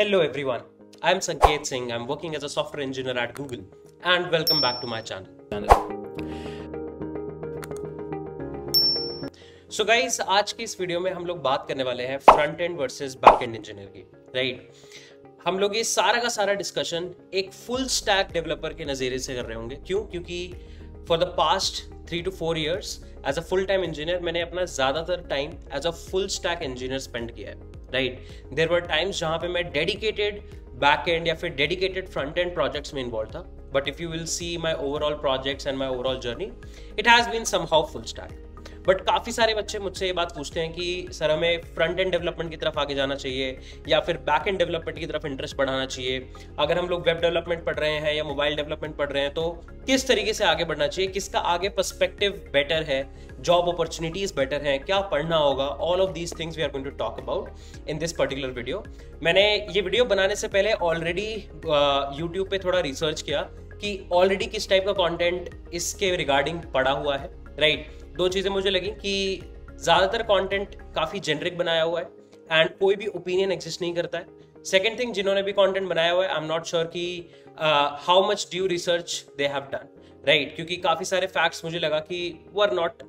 Hello everyone, I am Sanket Singh. I'm working as a software engineer at Google and welcome back to my channel. So guys, आज की इस video में हम लोग बात करने वाले हैं front end versus back end engineer की, राइट? हम लोग ये सारा का सारा डिस्कशन एक फुल स्टैक डेवलपर के नज़रिए से कर रहे होंगे। क्यों? क्योंकि for the past 3 to 4 years as a full time engineer मैंने अपना ज़्यादातर time as a full stack engineer spend किया है, राइट? देयर वर टाइम्स जहाँ पे मैं डेडिकेटेड बैक एंड या फिर डेडिकेटेड फ्रंट एंड प्रोजेक्ट्स में इन्वॉल्व था, but if you will see my overall projects and my overall journey, it has been somehow full stack. But काफ़ी सारे बच्चे मुझसे ये बात पूछते हैं कि सर हमें फ्रंट एंड डेवलपमेंट की तरफ आगे जाना चाहिए या फिर बैक एंड डेवलपमेंट की तरफ इंटरेस्ट बढ़ाना चाहिए। अगर हम लोग वेब डेवलपमेंट पढ़ रहे हैं या मोबाइल डेवलपमेंट पढ़ रहे हैं तो किस तरीके से आगे बढ़ना चाहिए, किसका आगे पर्सपेक्टिव बेटर है, जॉब अपॉर्चुनिटीज बेटर हैं, क्या पढ़ना होगा। All of these things we are going to talk about in this particular video. मैंने ये वीडियो बनाने से पहले ऑलरेडी यूट्यूब पे थोड़ा रिसर्च किया कि ऑलरेडी किस टाइप का कंटेंट इसके रिगार्डिंग पड़ा हुआ है, राइट? दो चीज़ें मुझे लगी कि ज़्यादातर कंटेंट काफ़ी जेनरिक बनाया हुआ है एंड कोई भी ओपिनियन एग्जिस्ट नहीं करता है। सेकेंड थिंग, जिन्होंने भी कंटेंट बनाया हुआ है, आई एम नॉट श्योर कि how much due research they have done, right? क्योंकि काफ़ी सारे फैक्ट्स मुझे लगा कि were not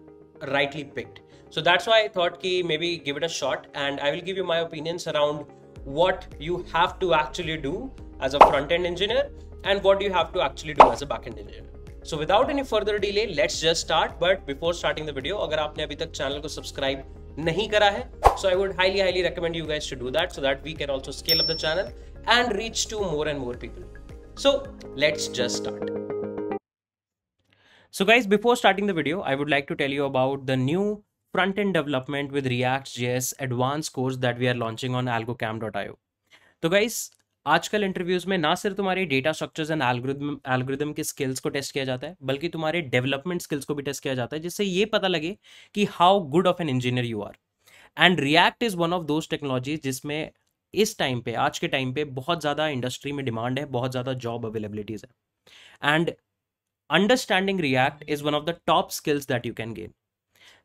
rightly picked. So that's why I thought ki maybe give it a shot and I will give you my opinions around what you have to actually do as a front-end engineer and what you have to actually do as a back-end engineer. So without any further delay, let's just start. But before starting the video, अगर आपने अभी तक channel को subscribe नहीं करा है, so I would highly recommend you guys to do that so that we can also scale up the channel and reach to more and more people. So let's just start. So guys, before starting the video, I would like to tell you about the new front-end development with React.js advanced course that we are launching on algocamp.io. तो guys, आजकल interviews में ना सिर्फ तुम्हारे data structures and algorithm के skills को test किया जाता है, बल्कि तुम्हारे डेवलपमेंट स्किल्स को भी टेस्ट किया जाता है, जिससे ये पता लगे कि how good of an engineer you are. And React is one of those technologies जिसमें इस टाइम पे, आज के टाइम पे बहुत ज़्यादा इंडस्ट्री में डिमांड है, बहुत ज़्यादा जॉब अवेलेबिलिटीज है। And understanding React is one of the top skills that you can gain.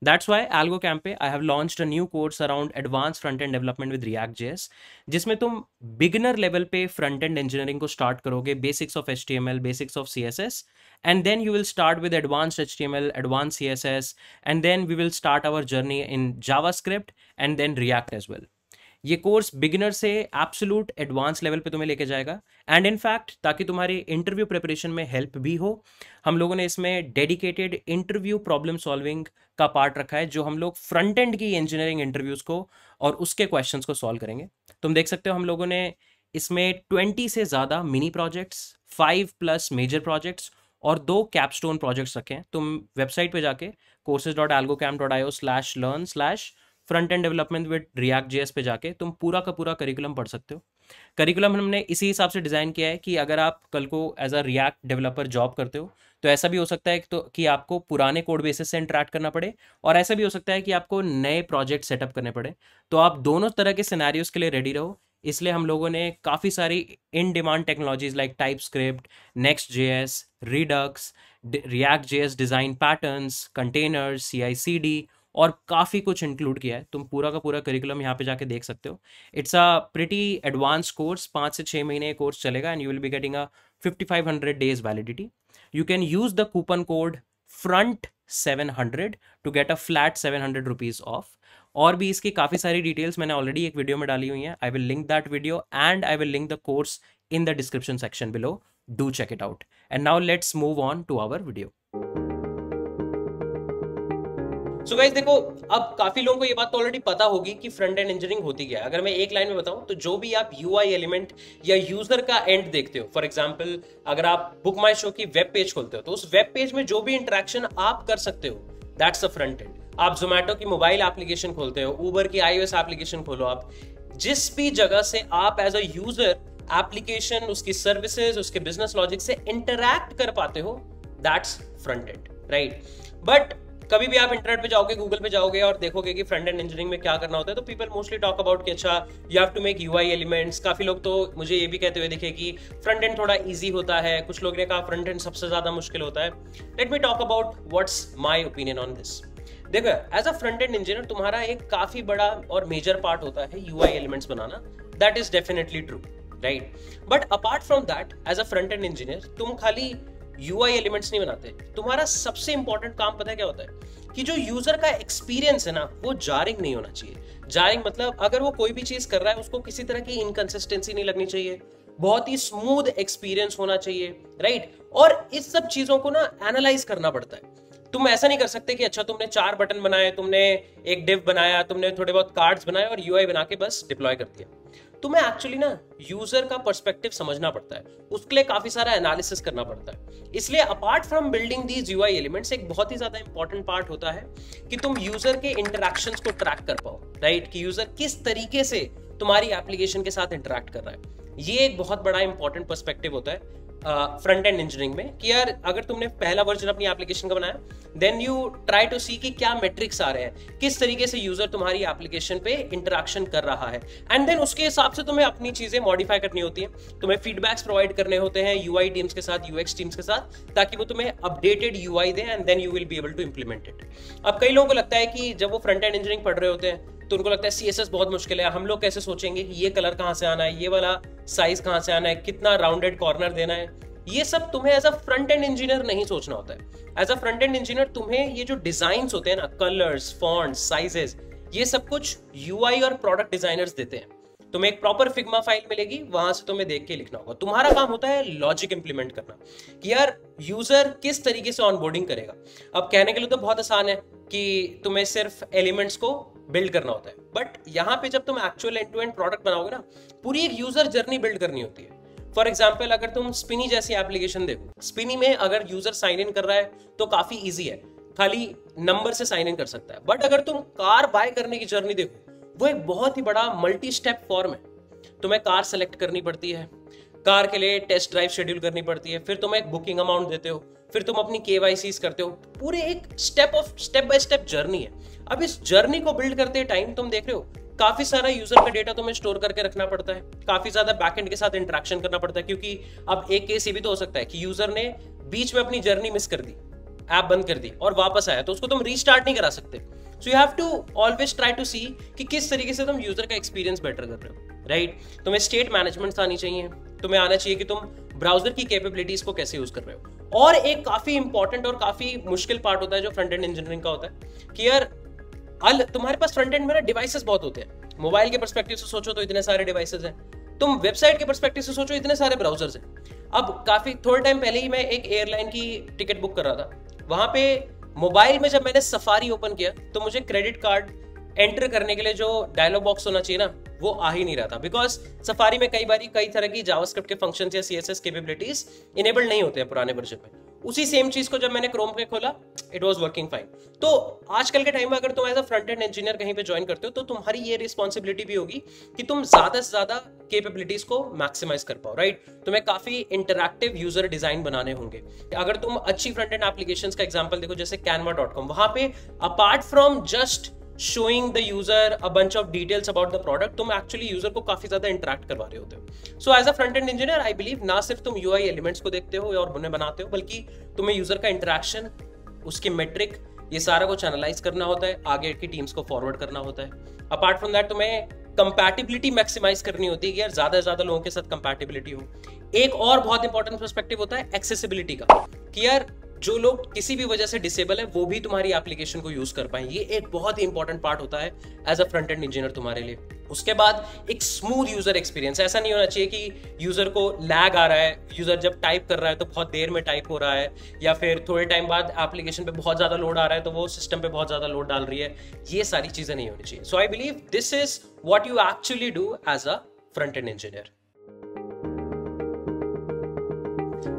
That's why AlgoCamp पे I have launched a new course around advanced front-end development with React.js, जिसमें तुम beginner level पे front-end engineering को start करोगे, basics of HTML, basics of CSS, and then you will start with advanced HTML, advanced CSS, and then we will start our journey in JavaScript and then React as well. ये course beginner से absolute advance level पे तुम्हें लेके जाएगा and in fact ताकि तुम्हारी interview preparation में help भी हो, हम लोगों ने इसमें डेडिकेटेड इंटरव्यू प्रॉब्लम सॉल्विंग का पार्ट रखा है, जो हम लोग फ्रंट एंड की इंजीनियरिंग इंटरव्यूज को और उसके क्वेश्चंस को सॉल्व करेंगे। तुम देख सकते हो हम लोगों ने इसमें 20 से ज़्यादा मिनी प्रोजेक्ट्स, 5+ मेजर प्रोजेक्ट्स और 2 कैपस्टोन प्रोजेक्ट्स रखे हैं। तुम वेबसाइट पे जाके courses.algocamp.io/learn/ front end development with React.js पे जाके तुम पूरा का पूरा करिकुलम पढ़ सकते हो। करिकुलम हमने इसी हिसाब से डिज़ाइन किया है कि अगर आप कल को as a React developer job करते हो तो ऐसा भी हो सकता है कि आपको पुराने कोड बेसिस से इंटरेक्ट करना पड़े, और ऐसा भी हो सकता है कि आपको नए प्रोजेक्ट सेटअप करने पड़े। तो आप दोनों तरह के सिनेरियोज के लिए रेडी रहो। इसलिए हम लोगों ने काफ़ी सारी in demand technologies like TypeScript, Next.js, Redux, React.js design patterns, containers, CI/CD और काफ़ी कुछ इंक्लूड किया है। तुम पूरा का पूरा करिकुलम यहाँ पे जाके देख सकते हो। It's a pretty advance course, 5 से 6 महीने कोर्स चलेगा and you will be getting a 5500 days validity. You can use the coupon code FRONT700 to get a flat 700 rupees off. और भी इसकी काफ़ी सारी डिटेल्स मैंने ऑलरेडी एक वीडियो में डाली हुई हैं। I will link that video and I will link the course in the description section below. Do check it out and now let's move on to our video. So guys देखो, अब काफी लोगों को ये बात तो ऑलरेडी पता होगी कि फ्रंट एंड इंजीनियरिंग होती क्या है। अगर मैं एक लाइन में बताऊं तो जो भी आप यूआई एलिमेंट या यूजर का एंड देखते हो, फॉर एग्जांपल अगर आप बुक माई शो की वेब पेज खोलते हो तो उस वेब पेज में जो भी इंटरेक्शन आप कर सकते हो, दैट्स द फ्रंट एंड। आप जोमेटो की मोबाइल एप्लीकेशन खोलते हो, उबर की iOS एप्लीकेशन खोलो, आप जिस भी जगह से आप एज अ यूजर एप्लीकेशन, उसकी सर्विसेज, उसके बिजनेस लॉजिक से इंटरैक्ट कर पाते हो, that's front end, right? But कभी भी आप इंटरनेट पे जाओगे, गूगल पे जाओगे और देखोगे कि फ्रंट एंड इंजीनियरिंग में क्या करना होता है, तो पीपल मोस्टली टॉक अबाउट कि अच्छा you have to make UI elements. काफी लोग तो मुझे ये भी कहते हुए दिखे कि फ्रंट एंड थोड़ा इजी होता है, कुछ लोग ने कहा फ्रंट एंड सबसे ज्यादा मुश्किल होता है। Let me talk about what's my opinion on this. देखो, as a front end engineer तुम्हारा एक काफी बड़ा और मेजर पार्ट होता है यूआई एलिमेंट्स बनाना। That is definitely true, right? But apart from that, as a front end engineer तुम खाली यूआई एलिमेंट्स नहीं बनाते, तुम्हारा सबसे इंपॉर्टेंट काम पता है क्या होता है? कि जो यूजर का एक्सपीरियंस है ना, वो जारिंग नहीं होना चाहिए। जारिंग मतलब अगर वो कोई भी चीज कर रहा है उसको किसी तरह की इनकंसिस्टेंसी नहीं लगनी चाहिए, बहुत ही स्मूथ एक्सपीरियंस होना चाहिए, राइट? और इस सब चीजों को ना एनालाइज करना पड़ता है। तुम ऐसा नहीं कर सकते कि अच्छा तुमने 4 बटन बनाए, तुमने एक डिव बनाया, तुमने थोड़े बहुत कार्ड्स बनाए और यूआई बना के बस डिप्लॉय कर दिया। तुम्हें एक्चुअली ना यूजर का पर्सपेक्टिव समझना पड़ता है, उसके लिए काफी सारा एनालिसिस करना पड़ता है। इसलिए apart from building these UI elements, एक बहुत ही ज्यादा इंपॉर्टेंट पार्ट होता है कि तुम यूजर के इंटरैक्शंस को ट्रैक कर पाओ, राइट? कि यूजर किस तरीके से तुम्हारी एप्लीकेशन के साथ इंटरैक्ट कर रहा है। ये एक बहुत बड़ा इंपॉर्टेंट पर्सपेक्टिव होता है फ्रंट एंड इंजीनियरिंग में, कि यार अगर तुमने पहला वर्जन अपनी एप्लीकेशन का बनाया, then you try to see कि क्या मेट्रिक्स आ रहे हैं, किस तरीके से यूजर तुम्हारी एप्लीकेशन पे इंटरैक्शन कर रहा है, एंड देन उसके हिसाब से तुम्हें अपनी चीजें मॉडिफाई करनी होती है। तुम्हें फीडबैक्स प्रोवाइड करने होते हैं यूआई टीम्स के साथ, यूएक्स टीम्स के साथ, ताकि वो तुम्हें अपडेटेड यूआई दे and then you will be able to implement it. अब कई लोगों को लगता है कि जब वो फ्रंट एंड इंजीनियरिंग पढ़ रहे होते हैं तो उनको लगता है सीएसएस बहुत मुश्किल है, हम लोग कैसे सोचेंगे कि ये कलर कहां से आना है, ये वाला साइज कहां से आना है, कितना राउंडेड कॉर्नर देना है। ये सब तुम्हें as a front end engineer नहीं सोचना होता है। As a front end engineer तुम्हें ये जो डिजाइन्स होते हैं ना, कलर्स, फॉन्ट्स, साइजेस, ये सब कुछ यूआई और प्रोडक्ट डिजाइनर्स देते हैं। तुम्हें एक प्रॉपर फिग्मा फाइल मिलेगी, वहां से तुम्हें देख के लिखना होगा। तुम्हारा काम होता है लॉजिक इंप्लीमेंट करना, कि यार यूजर किस तरीके से ऑनबोर्डिंग करेगा। अब कहने के लिए तो बहुत आसान है कि तुम्हें सिर्फ एलिमेंट्स को बिल्ड करना होता है, बट यहाँ पे जब तुम actual end to end product बनाओगे ना, पूरी एक यूजर जर्नी बिल्ड करनी होती है। फॉर एग्जाम्पल, अगर तुम स्पिनी जैसी एप्लीकेशन देखो, स्पिनी में अगर यूजर साइन इन कर रहा है तो काफी इजी है, खाली नंबर से साइन इन कर सकता है। बट अगर तुम कार बाय करने की जर्नी देखो, वो एक बहुत ही बड़ा मल्टी स्टेप फॉर्म है। तुम्हें कार सेलेक्ट करनी पड़ती है, कार के लिए टेस्ट ड्राइव शेड्यूल करनी पड़ती है, फिर तुम एक बुकिंग अमाउंट देते हो, फिर तुम अपनी केवाईसीज करते हो, पूरे एक स्टेप बाय स्टेप जर्नी है। अब इस जर्नी को बिल्ड करते टाइम तुम देख रहे हो काफी सारा यूजर का डेटा तुम्हें स्टोर करके रखना पड़ता है, काफी ज्यादा बैकएंड के साथ इंटरेक्शन करना पड़ता है, क्योंकि अब एक केस ये भी तो हो सकता है कि यूजर ने बीच में अपनी जर्नी मिस कर दी, ऐप बंद कर दी और वापस आया, तो उसको तुम रीस्टार्ट नहीं करा सकते। So you have to always try to see कि किस तरीके से तुम यूजर का एक्सपीरियंस बेटर कर रहे हो, राइट? तुम्हें स्टेट मैनेजमेंट आनी चाहिए, तुम्हें आना चाहिए कि तुम ब्राउजर की कैपेबिलिटीज को कैसे यूज कर रहे हो। और एक काफी इंपॉर्टेंट और काफी मुश्किल पार्ट होता है जो फ्रंट एंड इंजीनियरिंग का होता है कि यार तुम्हारे पास फ्रंट एंड में ना डिवाइसेस बहुत होते हैं। मोबाइल के पर्सपेक्टिव से सोचो तो इतने सारे डिवाइसेस हैं, तुम वेबसाइट के पर्सपेक्टिव से सोचो इतने सारे ब्राउजर्स हैं। अब काफी थोड़े टाइम पहले ही मैं एक एयरलाइन की टिकट बुक कर रहा था, वहां पे मोबाइल में जब मैंने सफारी ओपन किया तो मुझे क्रेडिट कार्ड एंटर करने के लिए जो डायलॉग बॉक्स होना चाहिए ना, वो आ ही नहीं रहा था, बिकॉज सफारी में कई तरह की जावास्क्रिप्ट के फंक्शंस या सीएसएस कैपेबिलिटीज इनेबल्ड नहीं होते हैं पुराने वर्जन में। उसी सेम चीज को जब मैंने क्रोम पे खोला, इट वाज वर्किंग फाइन। तो आजकल के टाइम में अगर तुम as a front end engineer कहीं पे ज्वाइन करते हो तो तुम्हारी ये रिस्पॉन्सिबिलिटी भी होगी कि तुम ज्यादा से ज्यादा कैपेबिलिटीज को मैक्सिमाइज कर पाओ, राइट? तुम्हें काफी इंटरैक्टिव यूजर डिजाइन बनाने होंगे। अगर तुम अच्छी फ्रंट एंड एप्लीकेशंस का एग्जांपल देखो, जैसे canva.com, वहां पे apart from just showing the user a bunch of details about the product, तुम एक्चुअली यूजर को काफी ज्यादा इंटरेक्ट करवा रहे होते हो। So as a front end engineer I believe ना सिर्फ तुम यूआई एलिमेंट्स को देखते हो और उन्हें बनाते हो, बल्कि तुम्हें यूजर का इंटरेक्शन, उसकी मेट्रिक, ये सारा कुछ एनालाइज करना होता है, आगे की टीम्स को फॉरवर्ड करना होता है। अपार्ट फ्रॉम दैट तुम्हें कंपैटिबिलिटी मैक्सिमाइज करनी होती है कि यार ज्यादा से ज्यादा लोगों के साथ कंपैटिबिलिटी हो। एक और बहुत इंपॉर्टेंट पर्सपेक्टिव होता है एक्सेसिबिलिटी का, कि यार जो लोग किसी भी वजह से डिसेबल है वो भी तुम्हारी एप्लीकेशन को यूज कर पाए। ये एक बहुत ही इंपॉर्टेंट पार्ट होता है as a front end engineer तुम्हारे लिए। उसके बाद एक स्मूथ यूजर एक्सपीरियंस, ऐसा नहीं होना चाहिए कि यूजर को लैग आ रहा है, यूजर जब टाइप कर रहा है तो बहुत देर में टाइप हो रहा है, या फिर थोड़े टाइम बाद एप्लीकेशन पे बहुत ज्यादा लोड आ रहा है तो वो सिस्टम पे बहुत ज्यादा लोड डाल रही है। ये सारी चीजें नहीं होनी चाहिए। So I believe this is what you actually do as a front end engineer.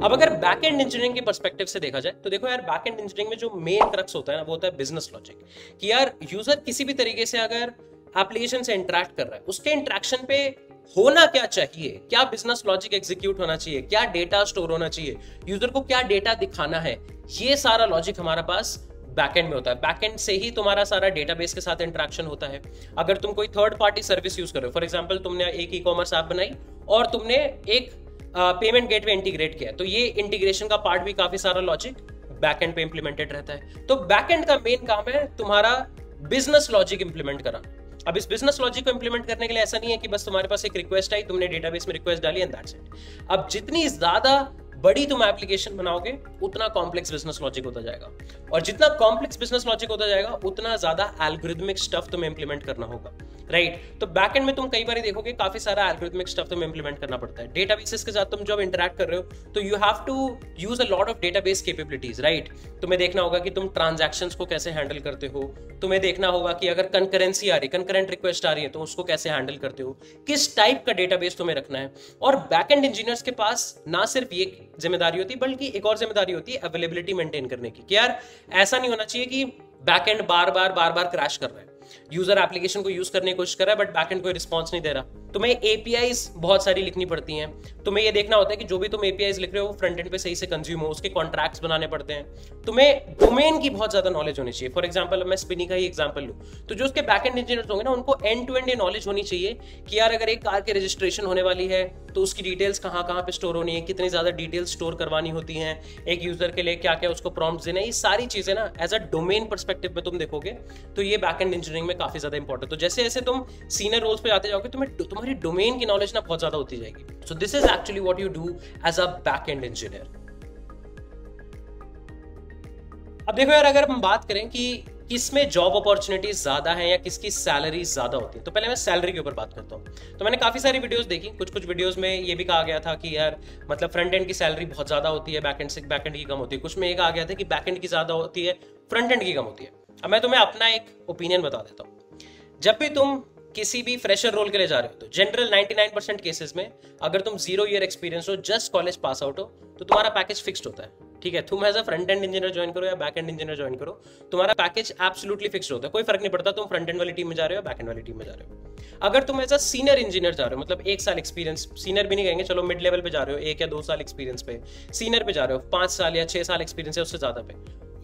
अब अगर बैक एंड इंजीनियरिंग के पर्सपेक्टिव से देखा जाए तो देखो यार, बैक एंड इंजीनियरिंग में जो मेन क्रक्स होता है ना, वो होता है बिजनेस लॉजिक। कि यार यूजर किसी भी तरीके से अगर एप्लीकेशन से इंटरेक्ट कर रहा है, उसके इंटरेक्शन पे होना क्या चाहिए, क्या बिजनेस लॉजिक एग्जीक्यूट होना चाहिए, क्या डेटा स्टोर होना चाहिए, यूजर को क्या डेटा दिखाना है, ये सारा लॉजिक हमारा पास बैकएंड में होता है। बैकएंड से ही तुम्हारा सारा डेटाबेस के साथ इंटरेक्शन होता है। अगर तुम कोई थर्ड पार्टी सर्विस यूज कर रहे हो, फॉर एग्जांपल तुमने एक ई कॉमर्स ऐप बनाई और तुमने एक पेमेंट गेटवे इंटीग्रेट किया, तो ये इंटीग्रेशन का पार्ट भी काफी सारा लॉजिक बैकएंड पे इंप्लीमेंटेड रहता है। तो बैकएंड का मेन काम है तुम्हारा बिजनेस लॉजिक इंप्लीमेंट करना। अब इस बिजनेस लॉजिक को इंप्लीमेंट करने के लिए ऐसा नहीं है कि बस तुम्हारे पास एक रिक्वेस्ट आई, तुमने डेटाबेस में रिक्वेस्ट डाली एंड दैट्स इट। अब जितनी ज्यादा बड़ी तुम एप्लीकेशन बनाओगे उतना कॉम्प्लेक्स बिजनेस लॉजिक होता जाएगा, और जितना कॉम्प्लेक्स बिजनेस लॉजिक होता जाएगा उतना ज्यादा एल्गोरिथमिक स्टफ तुम्हें इंप्लीमेंट करना होगा, राइट। तो बैकएंड में तुम कई बार देखोगे काफी सारा एल्गोरिथमिक स्टफ तुम्हें इंप्लीमेंट करना पड़ता है। डेटाबेसेस के साथ तुम जब इंटरैक्ट कर रहे हो तो you have to use a lot of database capabilities, right. तुम्हें देखना होगा कि तुम ट्रांजैक्शंस को कैसे हैंडल करते हो, तुम्हें देखना होगा कि अगर कंकरेंसी आ रही, कंकरेंट रिक्वेस्ट आ रही है तो उसको कैसे हैंडल करते हो, किस टाइप का डेटाबेस तुम्हें रखना है। और बैकएंड इंजीनियर्स के पास ना सिर्फ ये जिम्मेदारी होती है बल्कि एक और जिम्मेदारी होती है अवेलेबिलिटी मेंटेन करने की, कि यार ऐसा नहीं होना चाहिए कि बैकएंड बार बार क्रैश कर रहा है, यूजर एप्लीकेशन को यूज करने की कोशिश कर रहा है बट बैकएंड कोई रिस्पांस नहीं दे रहा। तुम्हें एपीआईज बहुत सारी लिखनी पड़ती हैं, तुम्हें ये देखना होता है कि जो भी तुम एपीआईज लिख रहे हो वो फ्रंट एंड पे सही से कंज्यूम हो, उसके कॉन्ट्रैक्ट्स बनाने पड़ते हैं। तुम्हें डोमेन की बहुत ज्यादा नॉलेज होनी चाहिए। फॉर एग्जांपल मैं स्पिनी का ही एग्जांपल लूं तो जो उसके बैकएंड इंजीनियर्स होंगे ना उनको एंड टू एंड ये नॉलेज होनी चाहिए कि यार अगर एक कार की रजिस्ट्रेशन होने वाली है तो उसकी डिटेल्स कहाँ कहाँ पे स्टोर होनी है, कितनी ज्यादा डिटेल्स स्टोर करवानी होती हैं, एक यूजर के लिए क्या क्या उसको प्रॉम्प्ट्स देना है, ये सारी चीजें ना एज अ डोमेन पर्सपेक्टिव में तुम देखोगे तो ये बैकएंड इंजीनियरिंग में काफी ज्यादा इंपॉर्टेंट। तो जैसे जैसे तुम सीनियर रोल्स पे जाते जाओगे तुम्हारी डोमेन की नॉलेज ना बहुत ज्यादा होती जाएगी। So this is actually what you do as a backend engineer. अब देखो यार, अगर हम बात करें कि किसमें जॉब अपॉर्चुनिटीज ज्यादा है या किसकी सैलरी ज्यादा होती है, तो पहले मैं सैलरी के ऊपर बात करता हूं। तो मैंने काफी सारी वीडियोस देखी, कुछ वीडियोस में ये भी कहा गया था कि यार मतलब फ्रंट एंड की सैलरी बहुत ज्यादा होती है, बैकएंड की कम होती है। कुछ में ये कहा गया था कि बैकएंड की ज्यादा होती है, फ्रंट एंड की कम होती है। अब मैं तुम्हें अपना एक ओपिनियन बता देता हूँ। जब भी तुम किसी भी फ्रेशर रोल के लिए जा रहे हो तो जनरल 99% केसेस में अगर तुम 0 ईयर एक्सपीरियंस हो, जस्ट कॉलेज पास आउट हो, तो तुम्हारा पैकेज फिक्स्ड होता है। ठीक है, तुम as a front end engineer join करो या बैक एंड इंजीनियर ज्वाइन करो, तुम्हारा पैकेज एब्सोल्युटली फिक्स्ड होता है। कोई फर्क नहीं पड़ता तुम फ्रंट एंड वाली टीम में जा रहे हो, बैक एंड वाली टीम में जा रहे हो। अगर तुम एज अ सीनियर इंजीनियर जा रहे हो, मतलब 1 साल एक्सपीरियंस, सीनियर भी नहीं कहेंगे, चलो मिड लेवल पे जा रहे हो, 1 या 2 साल एक्सपीरियंस पे, सीनियर पे जा रहे हो 5 साल या 6 साल एक्सपीरियंस है उससे ज्यादा पे,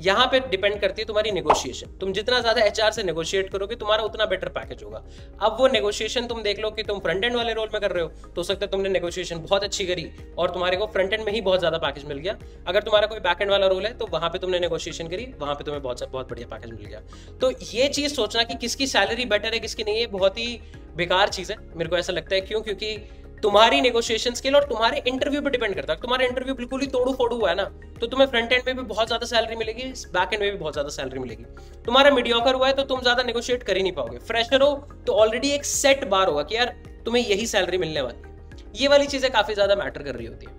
यहाँ पे डिपेंड करती है तुम्हारी नेगोशिएशन। तुम जितना ज्यादा एचआर से नेगोशिएट करोगे तुम्हारा उतना बेटर पैकेज होगा। अब वो नेगोशिएशन तुम देख लो कि तुम फ्रंट एंड वाले रोल में कर रहे हो तो हो सकता है तुमने नेगोशिएशन बहुत अच्छी करी और तुम्हारे को फ्रंट एंड में ही बहुत ज्यादा पैकेज मिल गया। अगर तुम्हारा कोई बैक एंड वाला रोल है तो वहां पे तुमने नेगोशिएशन करी, वहां पे तुम्हें बहुत बढ़िया पैकेज मिल गया। तो ये चीज सोचना कि किसकी सैलरी बेटर है किसकी नहीं है, बहुत ही बेकार चीज है, मेरे को ऐसा लगता है। क्यों? क्योंकि तुम्हारी नेगोशिएशन स्किल और तुम्हारे इंटरव्यू पे डिपेंड करता है। तुम्हारा इंटरव्यू बिल्कुल ही तोड़ू फोड़ू हुआ है ना, तो तुम्हें फ्रंट एंड में भी बहुत ज्यादा सैलरी मिलेगी, बैक एंड में भी बहुत ज्यादा सैलरी मिलेगी। तुम्हारा मीडियोकर हुआ है तो तुम ज्यादा नेगोशिएट कर ही नहीं पाओगे। फ्रेशर हो तो ऑलरेडी एक सेट बार होगा कि यार तुम्हें यही सैलरी मिलने वाली है। ये वाली चीजें काफी ज्यादा मैटर कर रही होती है।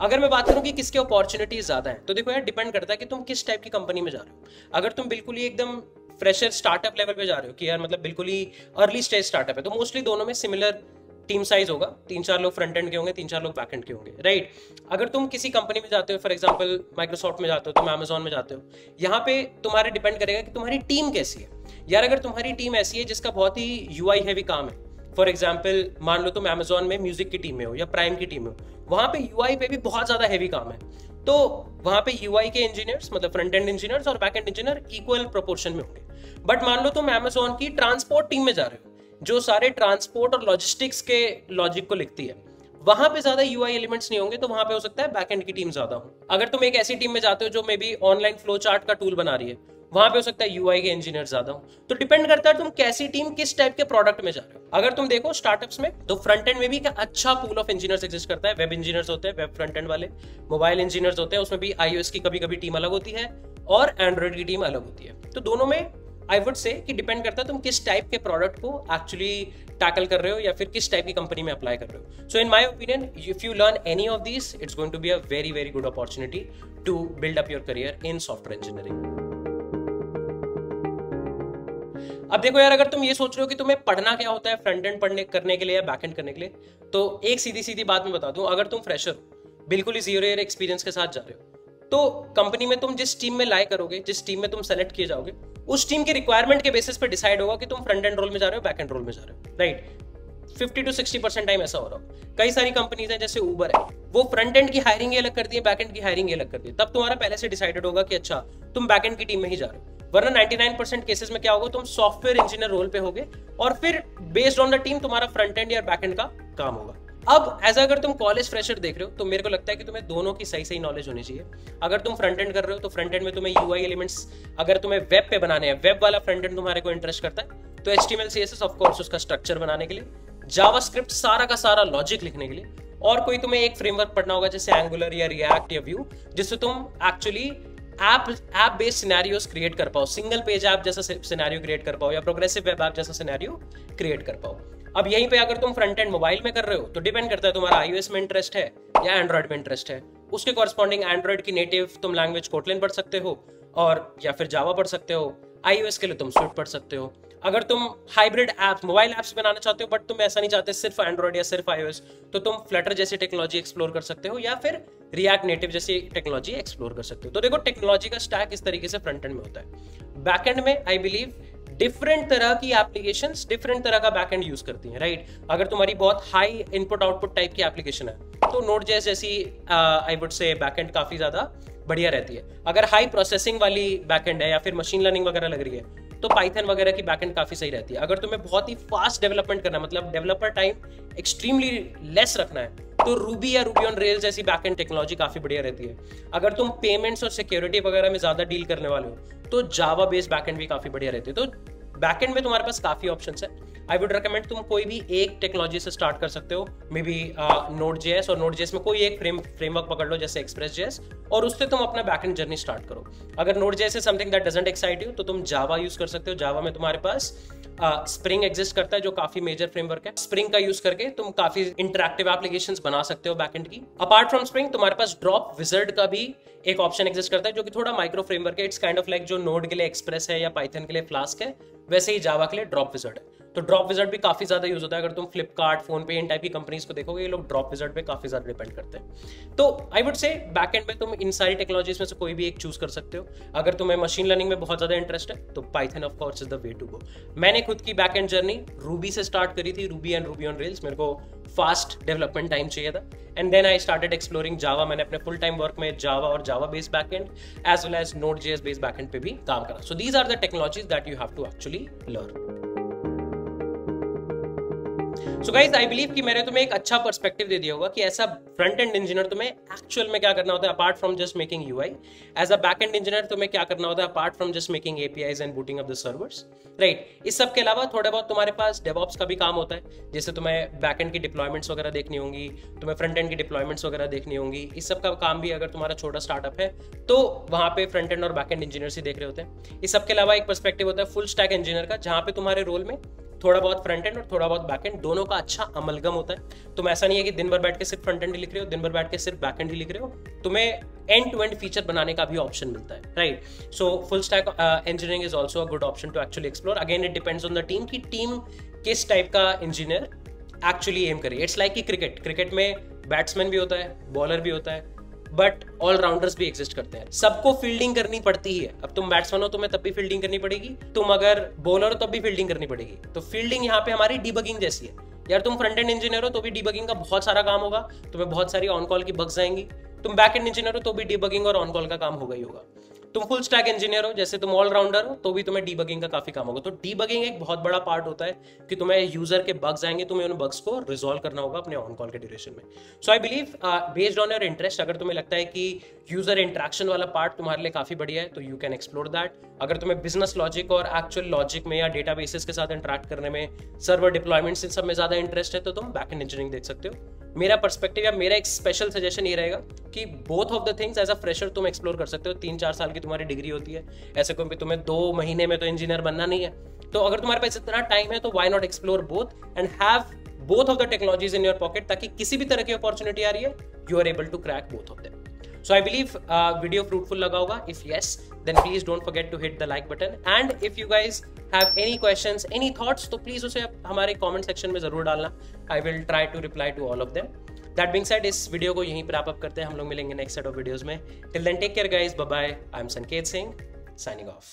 अगर मैं बात करूं कि किसके अपॉर्चुनिटीज ज्यादा है, तो देखो यार डिपेंड करता है कि तुम किस टाइप की कंपनी में जा रहे हो। अगर तुम बिल्कुल ही एकदम फ्रेशर स्टार्टअप लेवल पे जा रहे हो कि यार मतलब बिल्कुल ही अर्ली स्टेज स्टार्टअप है, तो मोस्टली दोनों में सिमिलर टीम साइज होगा, 3-4 लोग फ्रंट एंड के होंगे, 3-4 लोग बैक एंड के होंगे, राइट। अगर तुम किसी कंपनी में जाते हो, फॉर एग्जांपल माइक्रोसॉफ्ट में जाते हो, तुम अमेजॉन में जाते हो, यहाँ पे तुम्हारे डिपेंड करेगा कि तुम्हारी टीम कैसी है। यार अगर तुम्हारी टीम ऐसी है जिसका बहुत ही यूआई हैवी काम है, फॉर एग्जाम्पल मान लो तुम अमेजॉन में म्यूजिक की टीम में हो या प्राइम की टीम में हो, वहां पे यूआई पे भी बहुत ज्यादा हैवी काम है, तो वहां पे यूआई के इंजीनियर्स मतलब फ्रंट एंड इंजीनियर्स और back end engineer equal proportion में होंगे। बट मान लो तुम अमेजॉन की ट्रांसपोर्ट टीम में जा रहे हो जो सारे ट्रांसपोर्ट और लॉजिस्टिक्स के लॉजिक को लिखती है, वहां पे ज्यादा यूआई एलिमेंट्स नहीं होंगे, तो वहां पे हो सकता है बैक एंड की टीम ज्यादा हो। अगर तुम एक ऐसी टीम में जाते हो जो may be online flow chart का टूल बना रही है, वहां पे हो सकता है यूआई के इंजीनियर ज्यादा हो। तो डिपेंड करता है तुम कैसी टीम किस टाइप के प्रोडक्ट में जा रहे हो। अगर तुम देखो स्टार्टअप्स में तो फ्रंट एंड में भी एक अच्छा पूल ऑफ इंजीनियर्स एग्जिस्ट करता है। वेब इंजीनियर्स होते हैं, वेब फ्रंट एंड वाले, मोबाइल इंजीनियर्स होते हैं, उसमें भी आईओएस की कभी कभी टीम अलग होती है और एंड्रॉइड की टीम अलग होती है। तो दोनों में आई वुड से कि डिपेंड करता है तुम किस टाइप के प्रोडक्ट को एक्चुअली टैकल कर रहे हो या फिर किस टाइप की कंपनी में अप्लाई कर रहे हो। So in my opinion if you learn any of this it's going to be a very very good opportunity to build up your career in software engineering. अब देखो यार, अगर तुम ये सोच रहे हो कि तुम्हें पढ़ना क्या होता है फ्रंट एंड करने के लिए या बैक एंड करने के लिए, तो एक सीधी सीधी बात मैं बता दूं, अगर तुम फ्रेशर हो, बिल्कुल ही 0 ईयर एक्सपीरियंस के साथ जा रहे हो, तो कंपनी में तुम जिस टीम में लाई करोगे, जिस टीम में तुम सेलेक्ट किए जाओगे, उस टीम के रिक्वायरमेंट के बेसिस पे डिसाइड होगा कि तुम फ्रंट एंड रोल में जा रहे हो, बैक एंड रोल में जा रहे हो, राइट। 50 to 60% टाइम ऐसा हो रहा हो। कई सारी कंपनीज हैं जैसे उबर है, वो फ्रंट एंड की हायरिंग अलग कर दी है, बैक एंड की हायरिंग अलग कर दी है। तब तुम्हारा पहले से डिसाइडेड होगा कि अच्छा तुम बैक एंड की टीम में ही जा रहे हो। वरना 99% केसेस में क्या होगा, तुम सॉफ्टवेयर इंजीनियर रोल पे होगे और फिर बेस्ड ऑन द टीम तुम्हारा फ्रंट एंड या बैक एंड का काम होगा। अब ऐसा अगर तुम कॉलेज फ्रेशर देख रहे हो तो मेरे को लगता है कि तुम्हें दोनों की सही सही नॉलेज होनी चाहिए। अगर तुम फ्रंट एंड कर रहे हो तो फ्रंट एंड में तुम्हें यूआई एलिमेंट्स, अगर तुम्हें वेब पे बनाने हैं, वेब वाला फ्रंट एंड तुम्हारे को इंटरेस्ट करता है, तो HTML CSS ऑफ कोर्स उसका स्ट्रक्चर बनाने के लिए, जावास्क्रिप्ट सारा का सारा लॉजिक लिखने के लिए, और कोई तुम्हें एक फ्रेमवर्क पढ़ना होगा जैसे एंगुलर या रिएक्ट या व्यू, जिससे तुम actually app based scenarios create कर पाओ, सिंगल पेज ऐप जैसा सिनेरियो क्रिएट कर पाओ या प्रोग्रेसिव वेब ऐप जैसा सिनेरियो क्रिएट कर पाओ। अब यहीं पे अगर तुम फ्रंट एंड मोबाइल में कर रहे हो तो डिपेंड करता है तुम्हारा iOS में इंटरेस्ट है या एंड्रॉइड में इंटरेस्ट है, उसके कॉरस्पॉन्डिंग एंड्रॉइड की नेटिव तुम लैंग्वेज कोटलिन पढ़ सकते हो और या फिर जावा पढ़ सकते हो, iOS के लिए तुम स्विफ्ट पढ़ सकते हो। अगर तुम हाइब्रिड ऐप मोबाइल ऐप्स बनाना चाहते हो बट तुम ऐसा नहीं चाहते सिर्फ एंड्रॉइड या सिर्फ iOS, तो तुम फ्लटर जैसी टेक्नोलॉजी एक्सप्लोर कर सकते हो या फिर रिएक्ट नेटिव जैसी टेक्नोलॉजी एक्सप्लोर कर सकते हो। तो देखो टेक्नोलॉजी का स्टैक इस तरीके से फ्रंट एंड में होता है। बैक एंड में आई बिलीव डिफरेंट तरह की एप्लीकेशंस डिफरेंट तरह का बैक एंड यूज करती हैं, राइट। अगर तुम्हारी बहुत हाई इनपुट आउटपुट टाइप की एप्लीकेशन है तो Node.js जैसी I would say back and काफी ज्यादा बढ़िया रहती है। अगर हाई प्रोसेसिंग वाली बैक एंड है या फिर मशीन लर्निंग वगैरह लग रही है तो पाइथन वगैरह की बैकएंड काफी सही रहती है। अगर तुम्हें बहुत ही फास्ट डेवलपमेंट करना है, मतलब डेवलपर टाइम एक्सट्रीमली लेस रखना है, तो रूबी या रूबी ऑन रेल्स जैसी बैकएंड टेक्नोलॉजी काफी बढ़िया रहती है। अगर तुम पेमेंट्स और सिक्योरिटी वगैरह में ज्यादा डील करने वाले हो तो जावा बेस्ड बैकएंड भी काफी बढ़िया रहती है। तो बैकएंड में तुम्हारे पास काफी ऑप्शंस है। आई वुड रिकमेंड तुम कोई भी एक टेक्नोलॉजी से स्टार्ट कर सकते हो, मे बी Node.js, और Node.js में कोई एक फ्रेमवर्क पकड़ लो जैसे Express.js और उससे तुम अपना बैकएंड जर्नी स्टार्ट करो। अगर Node.js है something that doesn't excite you तो तुम जावा यूज कर सकते हो। जावा में तुम्हारे पास स्प्रिंग एग्जिस्ट करता है जो काफी मेजर फ्रेमवर्क है। स्प्रिंग का यूज करके तुम काफी इंटरैक्टिव एप्लीकेशंस बना सकते हो बैकएंड की। अपार्ट फ्रॉम स्प्रिंग तुम्हारे पास ड्रॉप विजर्ड का भी एक ऑप्शन एग्जिस्ट करता है जो कि थोड़ा माइक्रो फ्रेमवर्क है। इट्स काइंड ऑफ लाइक जो नोड के लिए एक्सप्रेस है या पाइथन के लिए फ्लास्क है, वैसे ही जावा के लिए ड्रॉप विजर्ड है। तो ड्रॉप विजर्ड भी काफी ज्यादा यूज होता है। अगर तुम फ्लिपकार्ट, फोन पे, इन टाइप की कंपनीज को देखोगे ये लोग ड्रॉप विजर्ड पे काफी ज्यादा डिपेंड करते हैं। तो आई वुड से बैकएंड में तुम इन सारी टेक्नोलॉजीज में से कोई भी एक चूज कर सकते हो। अगर तुम्हें मशीन लर्निंग में बहुत ज्यादा इंटरेस्ट है तो Python of course is the way to go. मैंने खुद की बैकएंड जर्नी रूबी से स्टार्ट करी थी, Ruby and Ruby on Rails. मेरे को फास्ट डेवलपमेंट टाइम चाहिए था and then I started exploring Java. मैंने अपने फुल टाइम वर्क में जावा और Java based backend as well as Node.js based backend पे भी काम करा। So these are the technologies that you have to actually learn. So guys I believe कि मैंने तुम्हें एक अच्छा पर्सपेक्टिव दे दिया होगा कि ऐसा फ्रंट एंड इंजीनियर तुम्हें एक्चुअल में क्या करना होता है apart from just making UI. As a back end engineer तुम्हें क्या करना होता है apart from just making APIs and booting up the servers, right. इस सब के अलावा थोड़ा बहुत तुम्हारे पास डेवऑप्स का भी काम होता है, जैसे तुम्हें बैक एंड की डिप्लॉयमेंट्स वगैरह देखनी होंगी, तुम्हें फ्रंट एंड की डिप्लॉयमेंट्स वगैरह देखनी होंगी। इस सब का काम भी अगर तुम्हारा छोटा स्टार्टअप है तो वहां पे फ्रंट एंड और बैक एंड इंजीनियर्स ही देख रहे होते हैं। इस सब के अलावा एक पर्सपेक्टिव होता है फुल स्टैक इंजीनियर का, जहां पे तुम्हारे रोल में थोड़ा बहुत फ्रंट एंड और थोड़ा बहुत बैक एंड दोनों का अच्छा अमलगम होता है। तुम ऐसा नहीं है कि दिन भर बैठ के सिर्फ फ्रंट एंड ही लिख रहे हो, दिन भर बैठ के सिर्फ बैक एंड ही लिख रहे हो, तुम्हें एंड टू एंड फीचर बनाने का भी ऑप्शन मिलता है, right. So full stack engineering is also a good option to actually explore. Again it depends on the team कि टीम किस टाइप का इंजीनियर एक्चुअली एम करे। इट्स लाइक कि क्रिकेट में बैट्समैन भी होता है, बॉलर भी होता है, बट ऑलराउंडर्स भी एग्जिस्ट करते हैं। सबको फील्डिंग करनी पड़ती है। अब तुम बैट्समैन हो तुम्हें तब भी फील्डिंग करनी पड़ेगी, तुम अगर बॉलर हो तब भी फील्डिंग करनी पड़ेगी। तो फील्डिंग यहाँ पे हमारी डीबगिंग जैसी है यार। तुम फ्रंट एंड इंजीनियर हो तो भी डीबगिंग का बहुत सारा काम होगा, तुम्हें बहुत सारी ऑन कॉल की बग्स आएंगी। तुम बैक एंड इंजीनियर हो तो भी डीबगिंग और ऑन कॉल का काम होगा ही होगा। तुम फुल स्टैक इंजीनियर हो, जैसे तुम ऑलराउंडर हो, तो भी तुम्हें डीबगिंग का काफी काम होगा। तो डीबगिंग एक बहुत बड़ा पार्ट होता है कि तुम्हें यूजर के बग्स आएंगे, तुम्हें उन बग्स को रिजॉल्व करना होगा अपने ऑन कॉल के ड्यूरेशन में। So I believe based on your interest, अगर तुम्हें लगता है कि यूजर इंटरेक्शन वाला पार्ट तुम्हारे लिए काफी बढ़िया है तो यू कैन एक्सप्लोर दैट। अगर तुम्हें बिजनेस लॉजिक और एक्चुअल लॉजिक में या डेटाबेसेस के साथ इंटरेक्ट करने में, सर्वर डिप्लॉयमेंट्स, इन सब में ज्यादा इंटरेस्ट है तो तुम बैक एंड इंजीनियरिंग देख सकते हो। मेरा पर्सपेक्टिव या मेरा एक स्पेशल सजेशन ये रहेगा कि both of the things as a fresher तुम एक्सप्लोर कर सकते हो। 3-4 साल की तुम्हारी डिग्री होती है, ऐसे कोई तुम्हें 2 महीने में तो इंजीनियर बनना नहीं है। तो अगर तुम्हारे पास इतना टाइम है तो why not explore both and have both of the technologies in your pocket, ताकि किसी भी तरह की अपॉर्चुनिटी आ रही है you are able to crack both of them. So I believe video fruitful लगा होगा. If yes, then please don't forget to hit the like button. And if you guys have any questions, any thoughts, तो please उसे हमारे comment section में जरूर डालना. I will try to reply to all of them. That being said, इस video को यहीं पर wrap up करते हैं. हम लोग मिलेंगे next set of videos में. Till then, take care guys. Bye bye. I'm Sanket Singh signing off.